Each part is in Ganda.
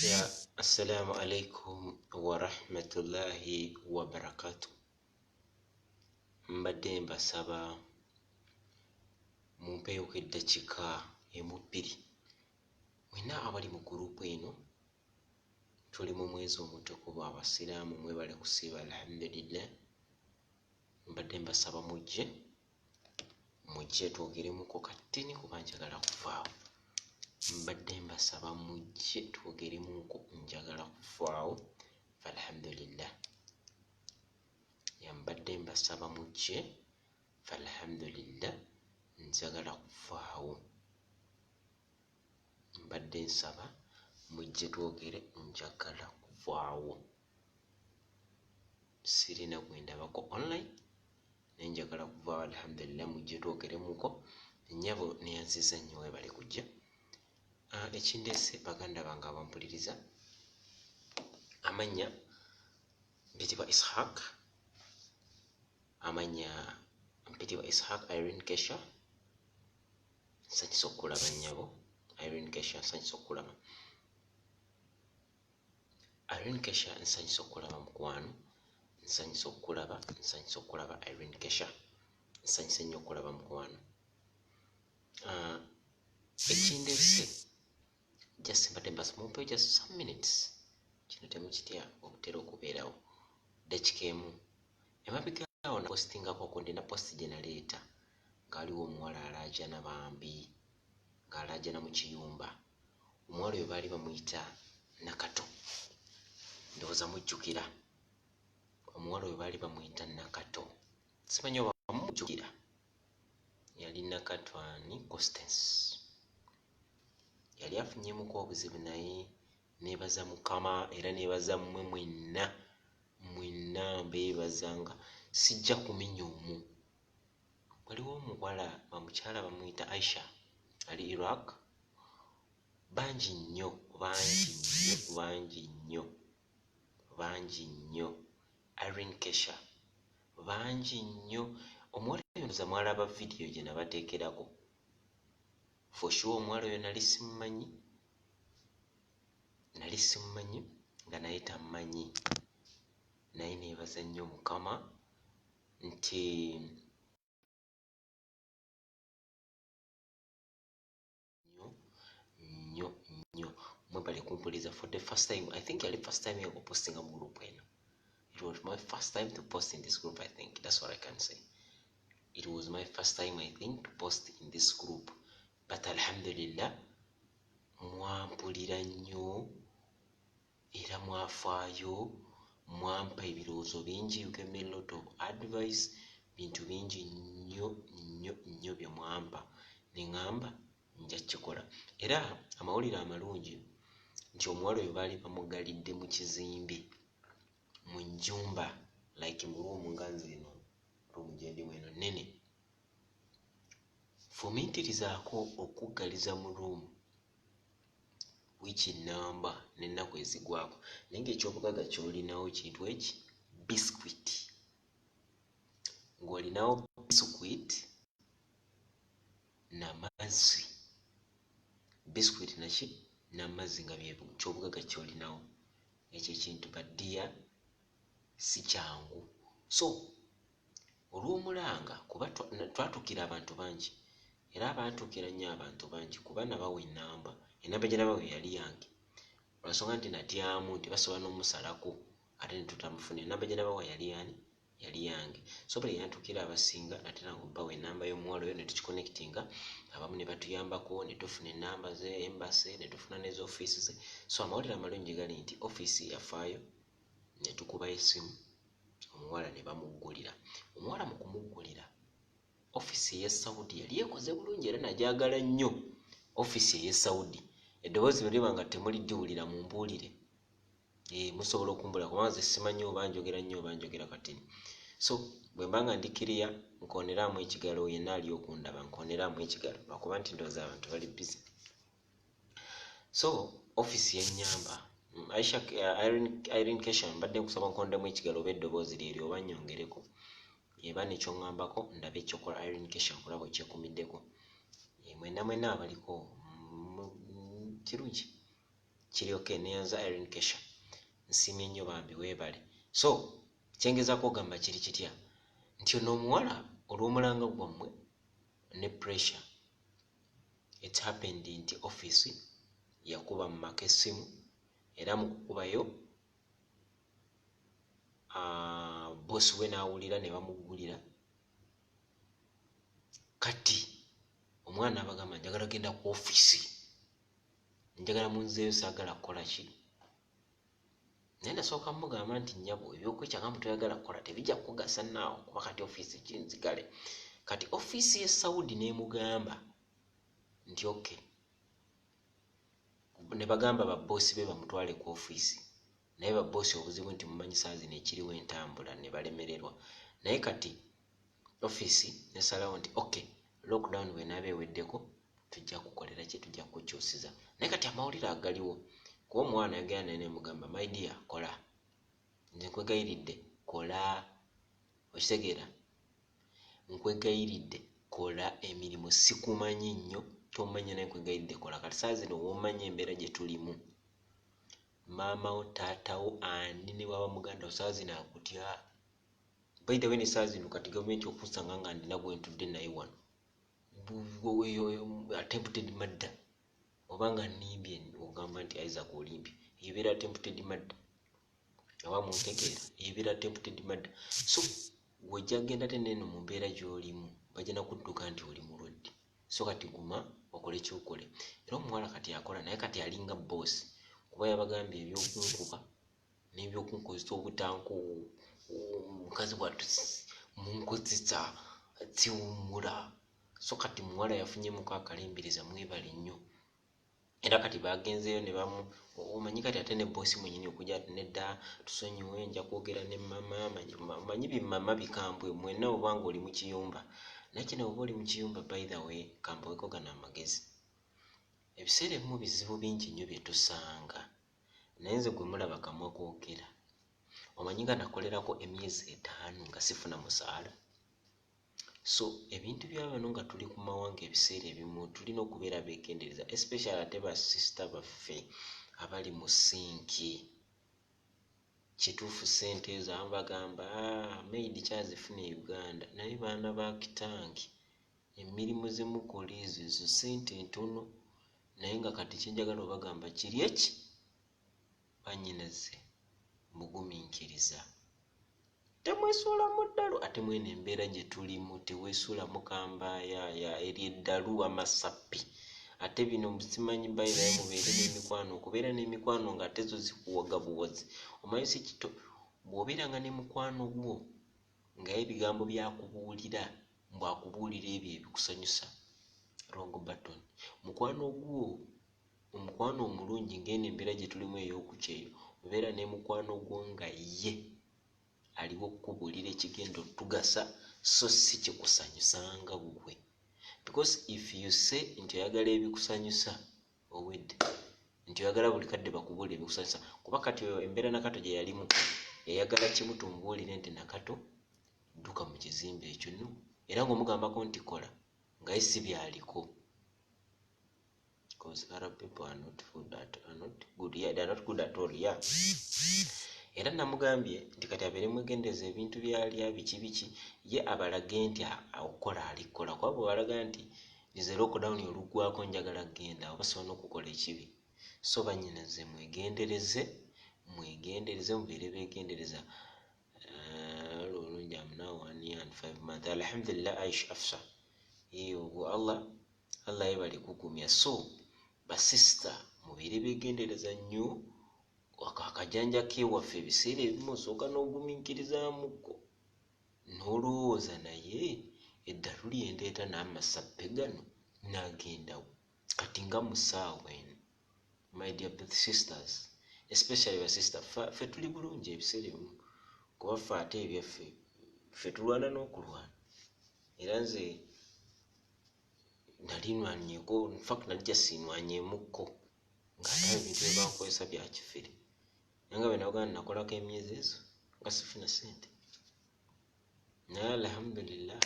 Ya assalamu alaikum wa rahmatullahi wa barakatuh. Mbadde mbasaba mumpeeyo eddakiika emu bbiri. Mwenna abali mu gurupu eno tuli mu mwezi omutukuvu abasiraamu mwebale kusiiba alhamdulillah. Mbadde mbasaba mujje twogeremuko katini kuba njagala kuvaawo. Mbadde mbasaba mujje twogeremuko njagala kuvaawo alhamdulillah. Yambadde mbasaba mujje alhamdulillah njagala kuvaawo. Mbadde nsaba mujje twogere njagala kuvaawo. Sirina gwendabako online naye njagala kuvaawo alhamdulillah mujje twogeremuko. Nnyabo neyanziza nnyo webale kujja. Ekindeese baganda bange abampuliriza, amanya mpitibwa Ishaq, Irene Kesha. Nsanyusa okulaba nnyabo Irene Kesha, nsanyusa okulaba Irene Kesha, nsanyusa okulaba mukwano, nsanyusa okulaba Irene Kesha, nsanyusa nnyo okulaba mukwano. Ekindeese just mbadde mbasaba mumpe just some minutes. Kino temukitya obutera okubeerawo dakiika emu. Emabega awo napostingako ko ndina posti gye naleeta ng'aliwo omuwala alaajana bambi ng'alaajana mu kiyumba. Omuwala oyo baali bamuyita Nakato, ndowooza mujjukira. Omuwala oyo baali bamuyita Nakato, simanyi oba mujjukira. Yali Nakato ani Constance. Yali afunyemuko obuzibu naye neebaza Mukama era neebaza mmwe mwenna mbeebazanga, sijja kuminya omu. Waliwo omuwala bamukyala bamuyita Aisha ali Iraq. Bangi nnyo Irene Kesha, bangi nnyo. Omuwala oyo ndoza mwalaba vidiyo gye nabateekerako. For sure omuwala oyo nali simumanyi nga naye tammanyi, naye neebaza nnyo Mukama nti nnyo mwebale kumpuliriza for the first time. I think yali first time yako postinga mu group eno. It was my first time to post in this group. I think that's what I can say. It was my first time, I think, to post in this group. But alhamdulillah mwampulira nnyo era mwafaayo, mwampa ebirowoozo bingi. You gave me a lot of advice, bintu bingi nnyo bye mwampa neŋŋamba nja kikola. Era amawulire amalungi nti omuwala oyo baali bamugalidde mu kizimbe mu nnyumba like mu ruumu nga nze eno ruumu gye ndimu eno nnene. Fumiitirizaako okuggaliza mu ruumu wiiki nnamba n'ennaku ezigwako, naye ng'ekyobugagga ky'olinawo kintu eki biscuit. Ng'olinawo biscuit n'amazzi, biscuit naki n'amazzi nga kyobugagga ky'olinawo. Ekyo ekintu baddiya si kyangu. So olw'omulanga kuba twatukira abantu bangi era abaatuukira nnyo abantu bangi kuba nabawa ennamba gye nabawa yali yange. Olwasonga nti natyamu nti basobola n'omusalako ate ne tutamufuna. Ennamba gye nabawa yali yange. So buli yantukira abasinga natera okubawa ennamba y'omuwala oyo ne tukiconnectinga. Abamu ne batuyambako ne tufuna ennamba ze embassy ne tufuna n'ez'ofiisi ze. So amawulire amalungi gali nti ofiisi yafaayo ne tukuba essimu omuwala ne bamuggulira. Omuwala mu kumuggulira ofiisi ey'e Saudi yali ekoze bulungi era nagyagala nnyo. Ofiisi ey'e Saudi eddoboozi bwe liba nga temuliddiwulira mumbuulire. Musobola okumbulira kubanga nze simanyi oba njogera nnyo oba njogera katini. So bwe mba nga ndikiriya nkoneraamu ekigalo, yenna ali okundaba nkoneraamu ekigalo lwakuba nti ndowooza abantu bali busy. So ofiisi y'ennyamba Irene Kesha, mbadde nkusaba nkondemu ekigalo oba eddoboozi lyeryo oba nnyongereko. Eba nekyoŋŋambako ndabe ekyokola Irene Kesha nkulaba ekyekumiddeko. Mwenna abaliko kirungi kiryoke neyanza Irene Kesha nsimye nnyo bambi weebale. So kyengezaako ogamba kiri kitya nti ono omuwala olw'omulanga gwammwe ne pressure it happened nti office yakuba mu maka essimu era mu kukubayo bosi we n'awulira ne bamugulira. Kati omwana abagamba njagala genda ku office, njagala munzeeyo saagala kukola ki. Naye nasooka mugamba nti nnyabo ebyokwekyanga toyagala kukola tebijja kugasa naawo kuba kati office kinzigale. Kati office ye Saudi n'emugamba nti okay, ne bagamba babosi be bamutwale ku office, naye babosi obuzibu nti mumanyi saa zino ekiriwo entambula ne balemererwa. Naye kati office nesalawo nti okay, lockdown bw'enaaba eweddeko tujja kukolera ki, tujja kukyusiza. Naye kati amawulire agaliwo kuba omwana yagenda naye nemugamba my dear kola, nze nkwegayiridde kola, okitegeera, nkwegayiridde kola emirimu sikumanyi nnyo tomanya naye nkwegayiridde kola. Kati saa zino womanya embeera gye tulimu, maama wo taata wo ani ne bwaba muganda wo saa zino akutya. By the way ne saa zino kati gavumenti okusanga nga ndina gwe ntudde naye wano attempted murder obanga nimbye ogamba nti Isaac olimbye ebeera attempted murder aba muntegeera ebeera attempted murder. So wejja genda teneno mu mbeera gy'olimu bajja nakudduka nti oli mulwadde. So kati guma okole kyokole. Era omuwala kati akola naye kati alinga boss kuba yabagambye ebyokunkuba n'ebyokunkozesa obutanko mukazi wattu munkozesa tiwumula. So kati muwala yafunyemuko akalembereza mwebale nnyo. Era kati bagenzeyo ne bamu omanyi kati ate ne bosi mwenyini okujja ati nedda tusonyiwe nja kwogera ne mama manyi bimama bikambwe mwenna obanga oli mu kiyumba naye kino oba oli mu kiyumba by the way kambweko gana amagezi. Ebiseera ebimu bizibu bingi nnyo bye tusanga naye nze gwe mulaba kamwa koogera. Omanyi nga nakolerako emyezi 5 nga sifuna musaala. So ebintu bya bano nga tuli ku mawanga ebiseera ebimu tulina okubeera beegendereza, especially ate ba sister baffe abali mu sinki. Kituufu ssente ezo bagamba maid kyazifuna e Uganda naye baana ba kitangi emirimu ze mukola ezo ssente ntono. Naye nga kati kyenjagala obagamba kiri eki bannyinaze mugumiikiriza. Temwesuula mu ddalu ate mwene embeera gye tulimu teweesuula mu kambaaya ery'eddalu amasappi. Ate bino simanyi bayirayo mubeere n'emikwano, okubeera n'emikwano nga ate zo zikuwaga buwazi. Omanyi si kito bw'obeeranga ne mukwano gwo ngaye ebigambo byakubuulira mbwakubuulira ebyo ebikusanyusa wrong button. Mukwano gwo omukwano omulungi ng'eno embeera gye tulimu ey'okukyeyo obeera ne mukwano gwo nga ye aliwo okukubuulira ekigenda otugasa so si kikusanyusanga bugwe. Because if you say nti oyagala ebikusanyusa owedde nti oyagala buli kadde bakubuulira ebikusanyusa kuba kati embeera Nakato gye yalimu yayagala kimu tumubuulire nti Nakato dduka mu kizimbe ekyo no era ng'omugambako nti kola nga ye si byaliko. Because Arab people are not good they are not good at all. Yeah. Era namugambye nti kati abeere mwegendeza ebintu byalya biki ye abalage nti okukola alikola kuba bw'abalaga nti nze lockdown oluggwako njagala genda obasobola n'okukola ekibi. So bannyinaze mwegendereze mubeere beegendereza. Olulungi am now 1 year and 5 months alhamdulillah Aisha Afsa Allah yebali kugumya. So basista mubeere beegendereza nnyo akajanja kewaffe ebiseera ebimu osooka n'ogumiikirizaamuko n'olowooza naye eddalu lyendeeta n'amasappe gano n'agendawo kati nga musaawa eno. My dear sisters, especially ba sister ffe tuli bulungi ebiseera ebimu kuba ffe ate ebyaffe ffe tulwana n'okulwana. Era nze nali nwanyeko infact najja siinwanyeemukko ng'ate ebintu bye bankozesa bya kifere naye nga bwe nabagana nakolako emyezi ezo nga sifuna ssente. Naye alhamdulillah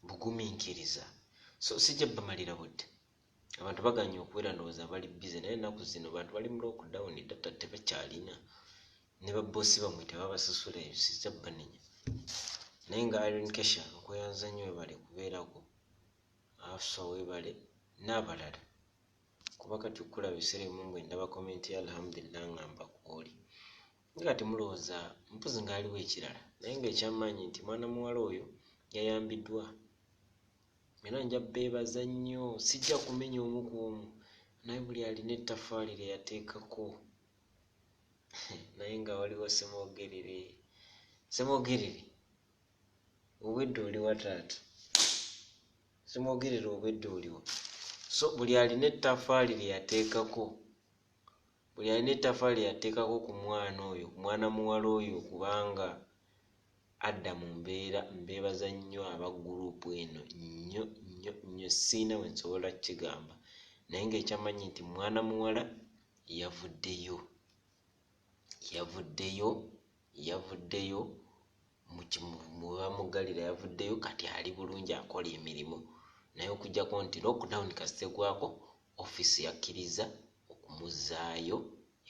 bugumiikiriza. So sijja bamalira budde abantu baganya okubeera ndowooza bali busy naye ennaku zino bantu bali mu lockdown data tebakyalina ne babbosi bamwe tebabasasula eyo sizza banenya naye nga Irene Kesha nkweyanza nnyo webale kubeerako Afsa webale n'abalala kuba kati okulaba ebiseera ebimu mbwe ndaba komenti ya alhamdulillah ngamba kwoli nga temulowooza mpozi ng'aliwo ekirala naye ng'ekyamaanyi nti mwana muwala oyo yayambiddwa era nja beebaza nnyo sijja kumenya omu ku omu naye buli alina ettaffaali lye yateekako naye nga waliwo semwogerere obwedde oliwa taata semwogerere obwedde oliwa so buli alina ettaffaali lye yateekako ku mwana oyo ku mwana muwala oyo kubanga adda mu mbeera mbeebaza nnyo aba gurupu eno nnyo siina we nsobola kukigamba naye ng'ekyamanyi nti mwana muwala yavuddeyo mubamugalira yavuddeyo kati ali bulungi akola emirimu naye okujjako nti lockdown kasitegwako ofiisi yakkiriza okumuzaayo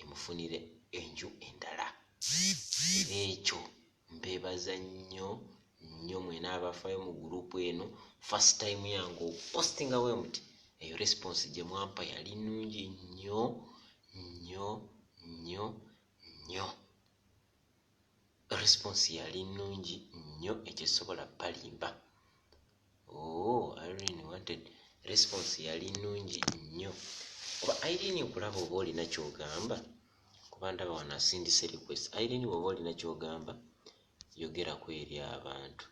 emufunire enju endala era ekyo mbeebaza nnyo mwena abafaayo mu gurupu eno first time yange opostinga we muti eyo response gye mwampa yali nnungi nnyo response yali nnungi nnyo ekyesobola balimba Irene wanted response yali nnungi nnyo oba Irene okulaba oba olina kyogamba kuba ndaba wano asindise request Irene oba olina kyogamba yogerako eri abantu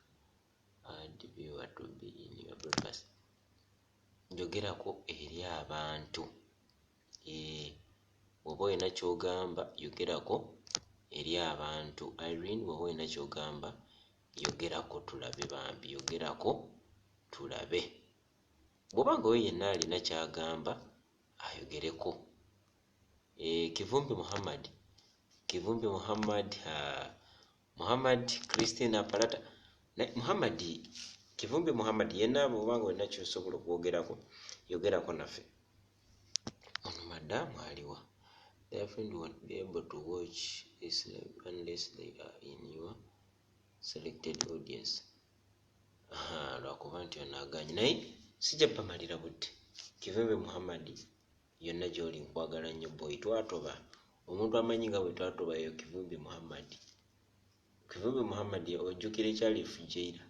yogerako eri abantu oba olina kyogamba yogerako eri abantu Irene oba olina kyogamba yogerako tulabe bambi yogerako tulabe bw'obanga we yenna alina kyagamba ayogereko Kivumbi Muhammad Christine Apalata Kivumbi Muhammad yenna bw'obanga olina kyosobola okwogerako yogerako naffe ono madamu aliwa their friend won't be able to watch this live unless they are in your selected audience lwakuba nti ono aganye naye sijja bamalira budde Kivumbi Muhammad yonna gy'oli nkwagala nnyo boy twatoba omuntu amanyi nga bwe twatobayo Kivumbi Muhammad ojjukira ekyalifu Jaira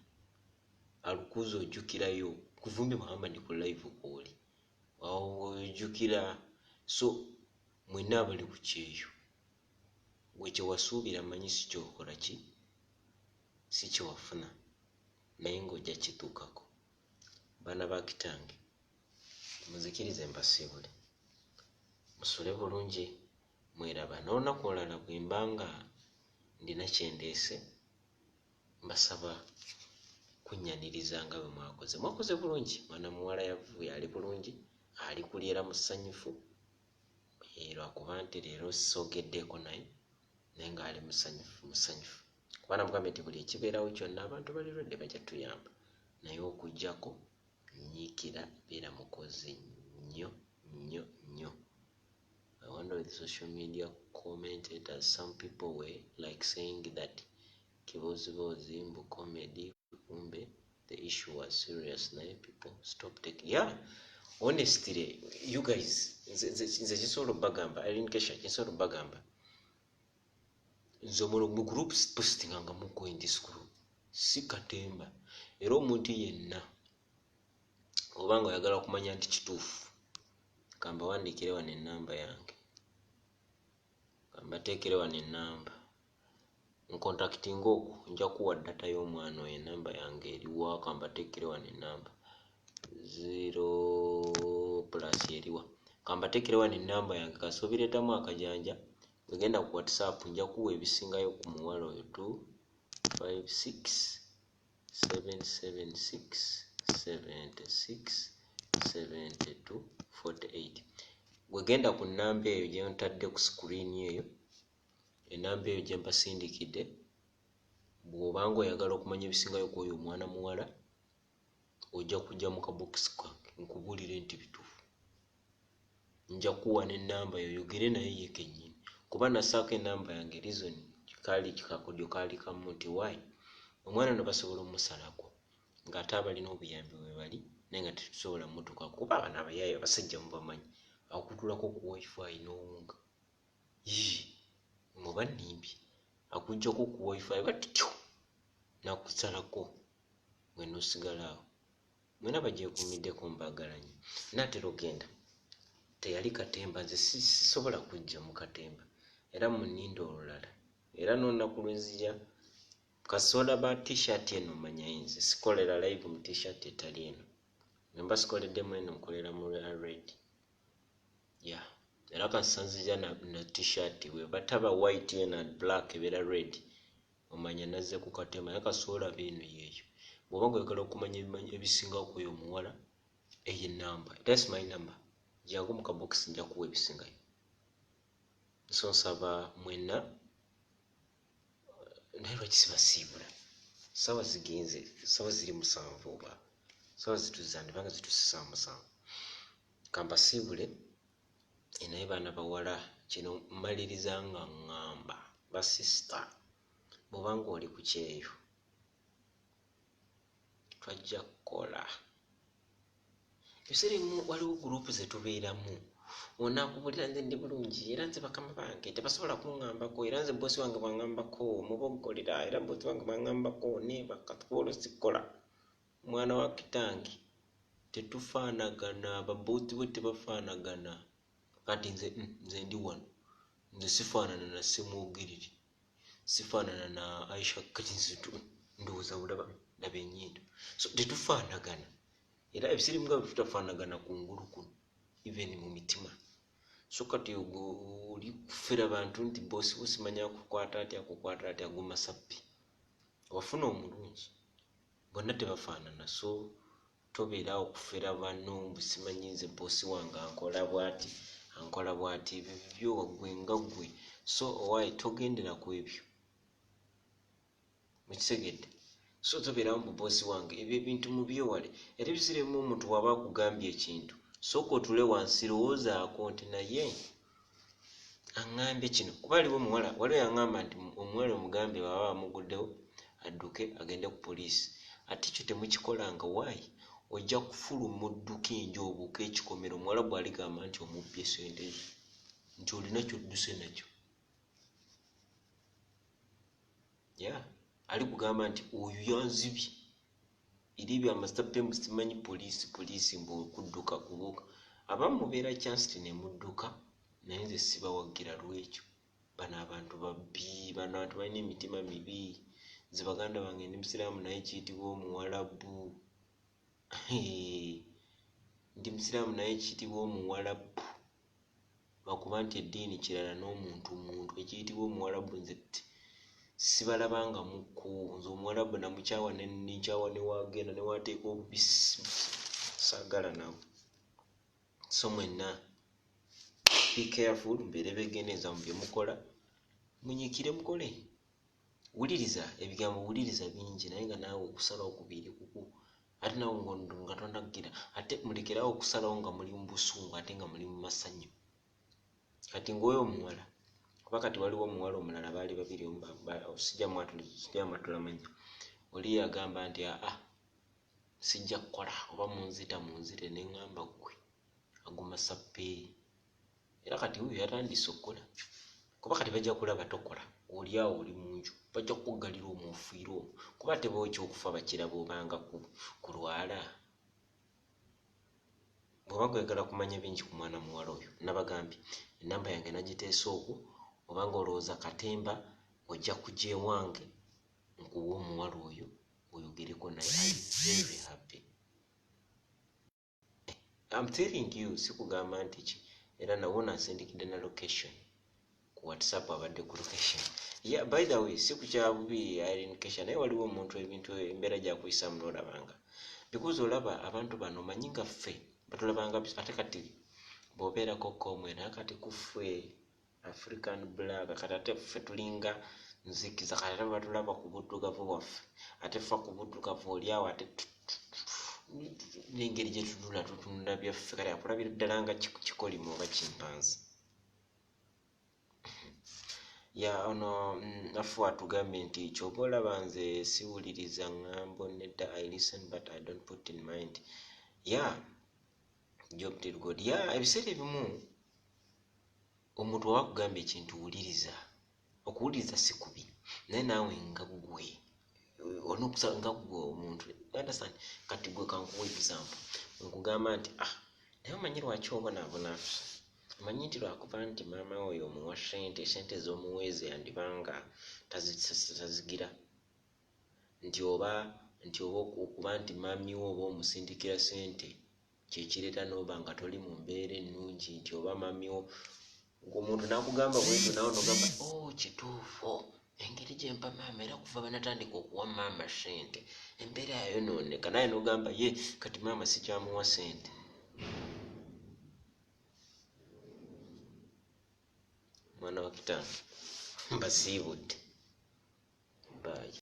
alukuza ojjukirayo Kivumbi Muhammad ku live kwoli ojjukira so mwenna abali ku kyeyo wekyewasuubira manyi si kyokola ki si kyewafuna naye ng'ojja kituukako baana ba kitange muzikirize mbasiibule musule bulungi mweraba n'olunaku olulala bwe mbanga ndina kyendeese mbasaba kunnyaniriza nga bwe mwakoze bulungi mwana muwala yavuye ali bulungi ali kulyera musanyufu lwakuba nti leero soogeddeko naye ng'ali musanyufu kuba namugambe nti buli ekibeerawo kyonna abantu balirwadde bajja tuyamba naye okuggyako nyiikira beera mukozi nnyo. I wonder with social media commentators, some people were like saying that Kibozibozi Mbu comedy kumbe the issue was serious naye people stop taking honestly you guys nze kisobola bagamba Irene Kesha kisobola bagamba nze mu group posting nga muko in this group si katemba era omuntu yenna obanga oyagala okumanya nti kituufu kamba wandikire wano ennamba yange kamba teekere wano ennamba ncontacting okwo nja kuwa data y'omwana oyo ennamba yange eriwa kamba teekere wano ennamba 0 plus eriwa kamba teekere wano ennamba yange kasobireetamu akajanja wegenda ku WhatsApp nja kuwa ebisingayo ku muwala oyo 256 776 76 72 48 wegenda ku nnamba eyo gye ntadde ku screen eyo ennamba eyo gye mpasindikidde bw'obanga oyagala okumanya ebisingayo ku oyo omwana muwala ojja kujja mu kabokisi kange nkubuulire nti bituufu nja kuwa n'ennamba yo yogere naye ye kennyini kuba nasaako ennamba yange reason kali kikakodyo kali kamu nti why omwana no basobola omusalako ng'ate abalina obuyambi bwe bali naye nga tetusobola mutuka kuba abana abayaayo abasajja mubamanyi akutulako ku wifi n'owunga muba nnimbi akuggyako ku wifi batyo nakusalako gwe nosigala awo mwena bagyekuumiddeko mbagalanye naatera ogenda teyali katemba nze sisobola kujja mu katemba era munninda olulala era n'olunaku lwenzija kasoda ba t-shirt eno manyayinze sikolera live mu t-shirt etali eno nemba sikoleddemu eno nkolera mu red era kansanzija na t-shirt we bataba white and black ebera red omanya nazze ku katemba naye kasola beeno yeeyo bw'oba ng'oyagala okumanya ebisingawo ku eyo omuwala eyo ennamba that's my number jangu mu kabokisi nja kuwa ebisingayo so nsaba mwenna naye lwaki sibasiibula sawa zigenze sawa ziri 7 oba sawa zituzande banga zitusisa 7 kambasiibule naye baana bawala kino mmaliriza nga ŋŋamba basista bw'obanga oli ku kyeyo twajja kukola ebiseera waliwo gurupu zetubeeramu onakubulira nze ndi bulungi era nze bakama bange tebasobola kuŋŋambako era nze boosi wange bwaŋŋambako muboggolera era boosi wange bwaŋŋambako nebakatukola sikola mwana wa kitange tetufaanagana ababoosi bwe tebafaanagana kati nze ndi wano nze sifaanana na Semwogiriri sifaanana na Aisha kati nzitu ndowooza bulaba laba ennyindo so tetufaanagana era ebisirimu nga tutafaanagana kungulu kuno even mu mitima so kati oli kufera bantu nti boosi busimanya kukwata atya gumasappi wafuna omulungi bonna tebafaanana so tobeerawo okufera banno busimanyi nze boosi wange ankola bwati ebyo byo waggwe nga ggwe so owaye togendera ku ebyo mukitegedde so tobeerawo mu boosi wange ebyo ebintu mu byewale era ebisira ebimu omuntu waba akugambye ekintu sooka otule wansi lowoozaako nti naye aŋŋambye kino kuba aliwo omuwala waliwo yaŋŋamba nti omuwala omugambe baba bamuguddewo adduke agende ku poliisi ate ekyo temukikolanga waayi ojja kufuluma odduka enjoobuuka ekikomero omuwala bw'aligamba nti omubbye sente nti olina kyodduse nakyo ali kugamba nti oyo yanzibye eri byamasitappe musimanyi poliisi mbwekudduka kubuuka abamu mubeera chance tinemudduka naye nze sibawagira lwekyo bano abantu babbi bano abantu balina emitima mibi nze baganda bange ndi musiraamu naye kiyitibwa omuwalabu ndi musiraamu naye kiyitibwa omuwalabu lwakuba nti eddiini kirala n'omuntu ekiyitibwa omuwalabu nze sibalabanga muku nze omuwalabu namukyawa nenkyawa newagenda newateeka obubisi saagala nawe so mwenna be careful mbeere begeneza mu bye mukola munyikire mukole wuliriza ebigambo wuliriza bingi naye nga naawe okusalawo okubiiri kuku ate naawe nga tondagira ate mulekerawo okusalawo nga muli mu busungu ate nga muli mu masanyu kati ngoyo omuwala kuba kati waliwo omuwala omulala baali babiri sijja mwatulamanya oli yagamba nti sijja kukola oba munzite neŋŋamba ggwe aguma sappeeri era kati huyo yatandise okukola kuba kati bajja kulaba tokola oli awo oli mu nju bajja kukuggalira omwofiire omwo kuba tebao ekyokufa bakiraba obanga kulwala bw'obanga oyagala kumanya bingi ku mwana muwala oyo nabagambye ennamba yange nagiteesa okwo obanga olowooza katemba ojja kujja ewange nkuwa omuwala oyo oyogereko naye ali very happy. I'm telling you sikugamba nti ki era nawo nansindikidde na location ku WhatsApp abadde ku location by the way sikukyabubi ali location naye waliwo omuntu ebintu embeera gyakuyisaamu n'olabanga because olaba abantu bano manyi nga ffe batulabanga ate kati bw'obeerako komwera kati kuffe African black kati ate ffe tulinga nzikiza kati ate batulaba ku buddugavu bwaffe ate ffa ku buddugavu oli awo ate n'engeri gye tutunda byaffe kale akulabira ddala nga kikolimo oba kimpanzi. Ono afu atugambye nti ky'oba olaba nze siwuliriza ŋŋambo nedda, I listen but I don't put in mind. Job till God. Ebiseera ebimu omuntu oba akugambye ekintu wuliriza. Okuwuliriza si kubi, naye naawe nga ggwe olina okusanga nga ggwe omuntu, understand? Kati gwe kankuwa example, nkugamba nti naye omanyi lwaki obonaabona? Omanyi nti lwakuba nti maama oyo omuwa sente z'omuweeze yandibanga tazigira, nti oba okuba nti maami wo oba omusindikira sente kyekireeta n'oba nga toli mu mbeera ennungi, nti oba maami wo. Omuntu n'akugamba bwekyo naawe n'ogamba kituufu, engeri gye mpa maama era kuva banatandika okuwa maama sente embeera yayonooneka, naye n'ogamba kati maama sikyamuwa sente. Mwana wa kitange mbasiibudde.